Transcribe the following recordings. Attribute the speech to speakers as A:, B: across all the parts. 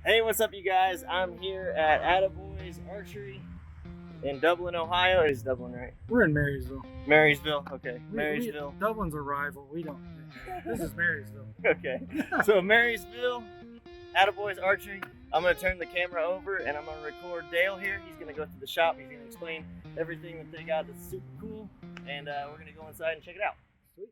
A: Hey, what's up, you guys? I'm here at Attaboy's Archery in Dublin, Ohio. It is Dublin, right?
B: We're in Marysville.
A: Marysville, okay. Marysville.
B: Dublin's a rival. We don't. This is Marysville.
A: Okay. So Marysville, Attaboy's Archery. I'm going to turn the camera over and I'm going to record Dale here. He's going to go through the shop. He's going to explain everything that they got that's super cool. And we're going to go inside and check it out. Sweet.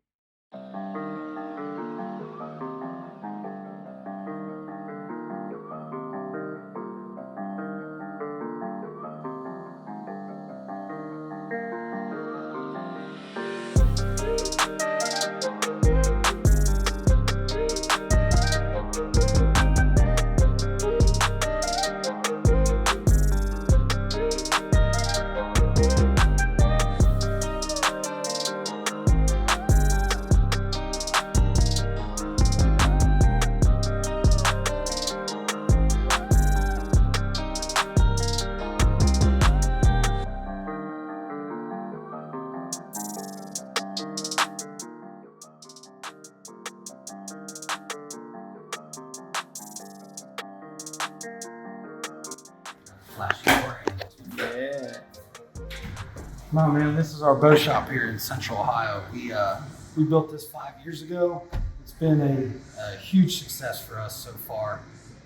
A: Yeah.
B: No, man, this is our bow shop here in Central Ohio. We built this 5 years ago. It's been a huge success for us so far.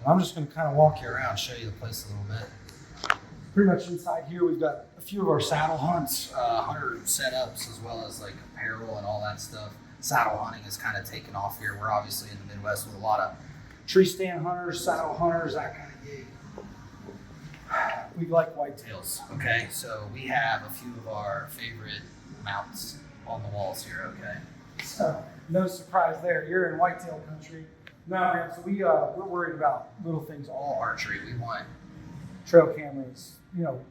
B: I'm just going to kind of walk you around, show you the place a little bit. Pretty much inside here, we've got a few of our saddle hunts, hunter setups, as well as like apparel and all that stuff. Saddle hunting is kind of taken off here. We're obviously in the Midwest with a lot of tree stand hunters, saddle hunters, that kind of gig. We like whitetails, okay? So we have a few of our favorite mounts on the walls here, okay? So no surprise there. You're in whitetail country. No, man, so we're worried about little things, all archery. We want trail cameras. You know,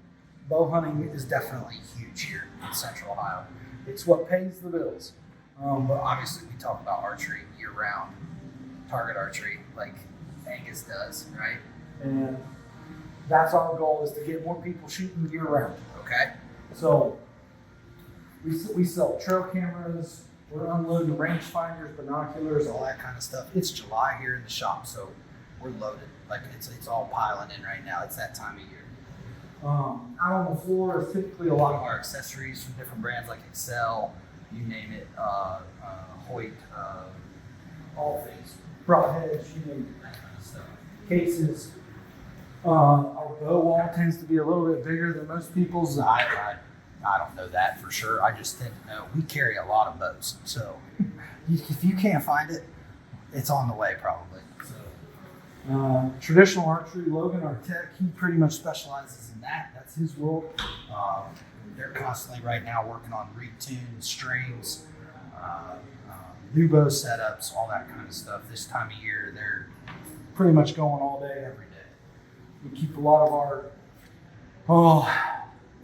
B: bow hunting is definitely huge here in Central Ohio. It's what pays the bills. But obviously we talk about archery year round, target archery like Angus does, right? And that's our goal, is to get more people shooting year round, okay? So we sell trail cameras, we're unloading range-finders, binoculars, all that kind of stuff. It's July here in the shop, so we're loaded. Like it's all piling in right now. It's that time of year. Out on the floor is typically a lot of our accessories from different brands like Excel, you name it, Hoyt, all things. Broadheads, you name it, that kind of stuff. Cases. Our bow wall tends to be a little bit bigger than most people's. I don't know that for sure. I just tend to know we carry a lot of bows. So if you can't find it, it's on the way probably. So, traditional archery, Logan, our tech, he pretty much specializes in that. That's his world. They're constantly right now working on retunes, strings, new bow setups, all that kind of stuff. This time of year, they're pretty much going all day, every day. We keep a lot of our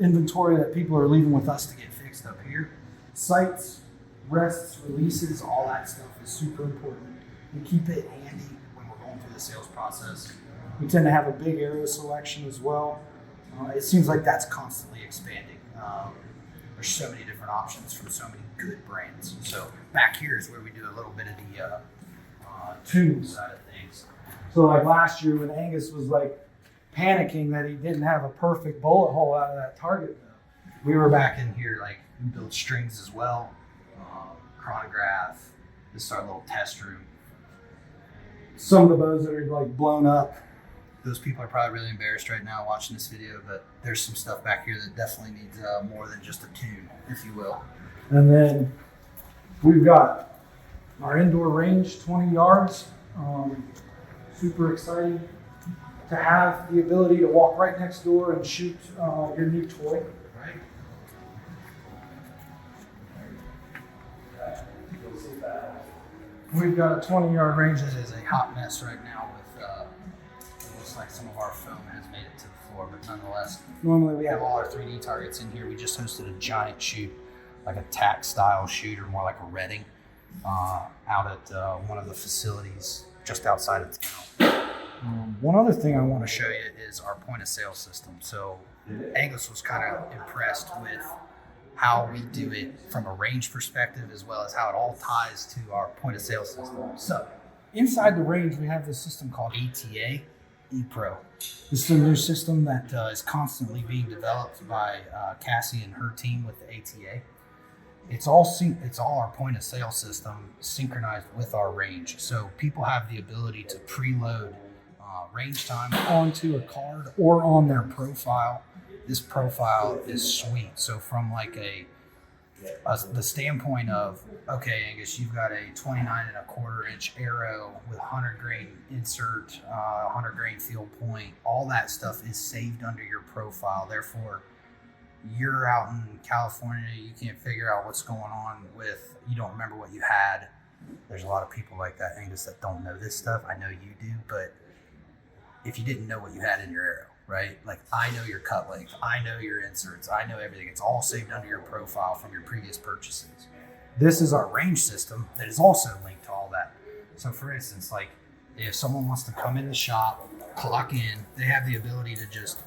B: inventory that people are leaving with us to get fixed up here. Sights, rests, releases, all that stuff is super important. We keep it handy when we're going through the sales process. We tend to have a big arrow selection as well. It seems like that's constantly expanding. There's so many different options from so many good brands. So back here is where we do a little bit of the tuning side of things. So like last year when Angus was like panicking that he didn't have a perfect bullet hole out of that target, we were back in here, like we built strings as well, chronograph. This is our little test room. Some of the bows that are like blown up, those people are probably really embarrassed right now watching this video, but there's some stuff back here that definitely needs more than just a tune, if you will. And then we've got our indoor range, 20 yards. Super exciting to have the ability to walk right next door and shoot your new toy, right? We've got a 20-yard range that is a hot mess right now with, it looks like some of our foam has made it to the floor, but nonetheless, normally we have all our 3D targets in here. We just hosted a giant shoot, like a tack style shoot, or more like a redding, out at one of the facilities just outside of town. One other thing I want to show you is our point of sale system. So Angus was kind of impressed with how we do it from a range perspective, as well as how it all ties to our point of sale system. So inside the range, we have this system called ATA, ePro. This is a new system that is constantly being developed by Cassie and her team with the ATA. It's all our point of sale system synchronized with our range. So people have the ability to preload range time onto a card or on their profile. This profile is sweet. So from like the standpoint of, okay, Angus, you've got a 29.25-inch arrow with 100 grain insert, 100 grain field point, all that stuff is saved under your profile. Therefore, you're out in California, you can't figure out what's going on with, you don't remember what you had. There's a lot of people like that, Angus, that don't know this stuff. I know you do, but if you didn't know what you had in your arrow, right? Like, I know your cut length, I know your inserts, I know everything. It's all saved under your profile from your previous purchases. This is our range system that is also linked to all that. So for instance, like if someone wants to come in the shop, clock in, they have the ability to just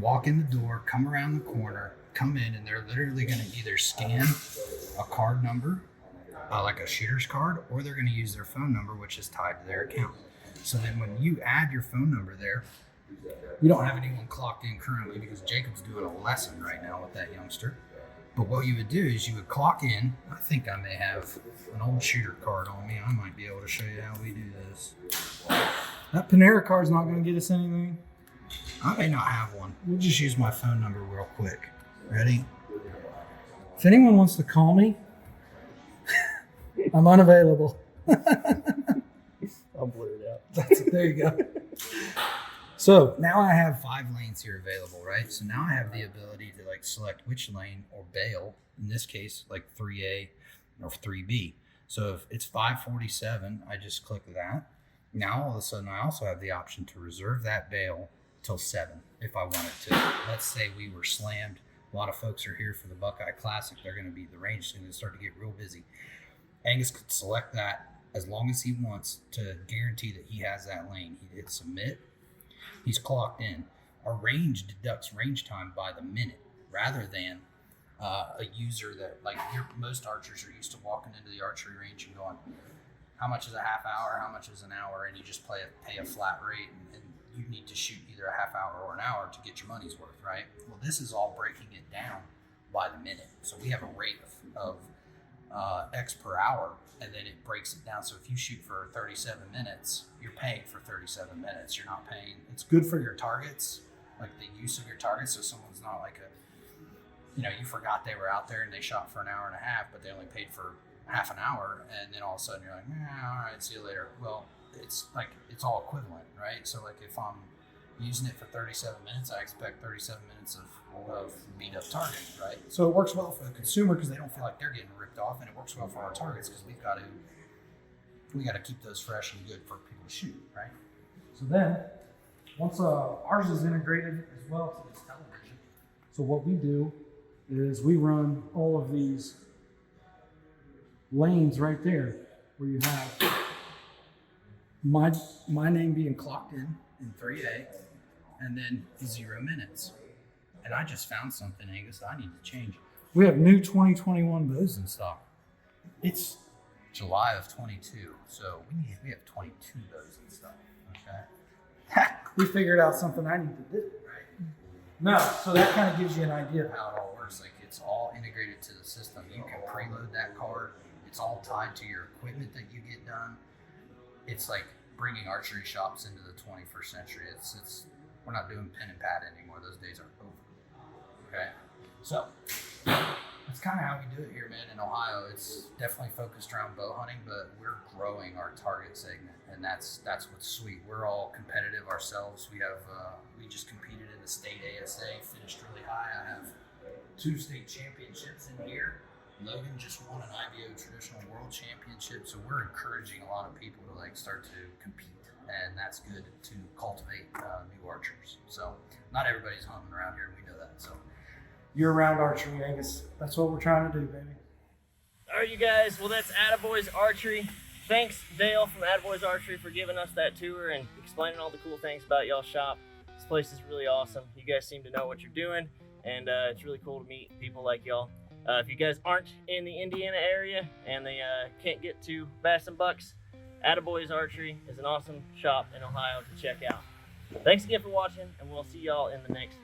B: walk in the door, come around the corner, come in, and they're literally going to either scan a card number, like a shooter's card, or they're going to use their phone number, which is tied to their account. So then when you add your phone number there, we don't have anyone clocked in currently because Jacob's doing a lesson right now with that youngster. But what you would do is you would clock in. I think I may have an old shooter card on me. I might be able to show you how we do this. That Panera card's not going to get us anything. I may not have one. We'll just use my phone number real quick. Ready? If anyone wants to call me, I'm unavailable.
A: I'll blur it out.
B: There you go. So now I have 5 lanes here available, right? So now I have the ability to like select which lane or bail, in this case, like 3A or 3B. So if it's 547, I just click that. Now all of a sudden I also have the option to reserve that bail till 7 if I wanted to. Let's say we were slammed. A lot of folks are here for the Buckeye Classic. They're going to be, the range is going to start to get real busy. Angus could select that as long as he wants to guarantee that he has that lane. He hit submit. He's clocked in. Our range deducts range time by the minute rather than a user that, like, most archers are used to walking into the archery range and going, how much is a half hour? How much is an hour? And you just pay a flat rate, and you need to shoot either a half hour or an hour to get your money's worth, right? Well, this is all breaking it down by the minute. So we have a rate of X per hour, and then it breaks it down. So if you shoot for 37 minutes, you're paying for 37 minutes. You're not paying. It's good for your targets, like the use of your targets. So someone's not like you forgot they were out there and they shot for an hour and a half, but they only paid for half an hour. And then all of a sudden you're like, all right, see you later. Well, it's like, it's all equivalent, right? So like if I'm using it for 37 minutes, I expect 37 minutes of beat up target, right? So it works well for the consumer because they don't feel like they're getting ripped off, and it works well for our targets because we got to keep those fresh and good for people to shoot, right? So then once ours is integrated as well to this television, so what we do is we run all of these lanes right there where you have my name being clocked in 3A, and then 0 minutes. And I just found something, Angus, that I need to change. We have new 2021 bows in stock. It's July of 22, so we have 22 bows in stock. Okay, we figured out something I need to do, right? No, so that kind of gives you an idea of how it all works. Like, it's all integrated to the system. You can preload that card. It's all tied to your equipment that you get done. It's like bringing archery shops into the 21st century. It's we're not doing pen and pad anymore. Those days are over. Okay, so that's kind of how we do it here, man. In Ohio, it's definitely focused around bow hunting, but we're growing our target segment, and that's what's sweet. We're all competitive ourselves. We just competed in the state ASA, finished really high. I have 2 state championships in here. Logan just won an IBO Traditional World Championship, so we're encouraging a lot of people to like start to compete, and that's good to cultivate new archers. So not everybody's hunting around here, and we know that. So year-round archery, Angus, that's what we're trying to do, baby.
A: All right, you guys. Well, that's Attaboys Archery. Thanks, Dale from Attaboys Archery, for giving us that tour and explaining all the cool things about y'all's shop. This place is really awesome. You guys seem to know what you're doing, and it's really cool to meet people like y'all. If you guys aren't in the Indiana area and they can't get to Bass and Bucks, Attaboys Archery is an awesome shop in Ohio to check out. Thanks again for watching, and we'll see y'all in the next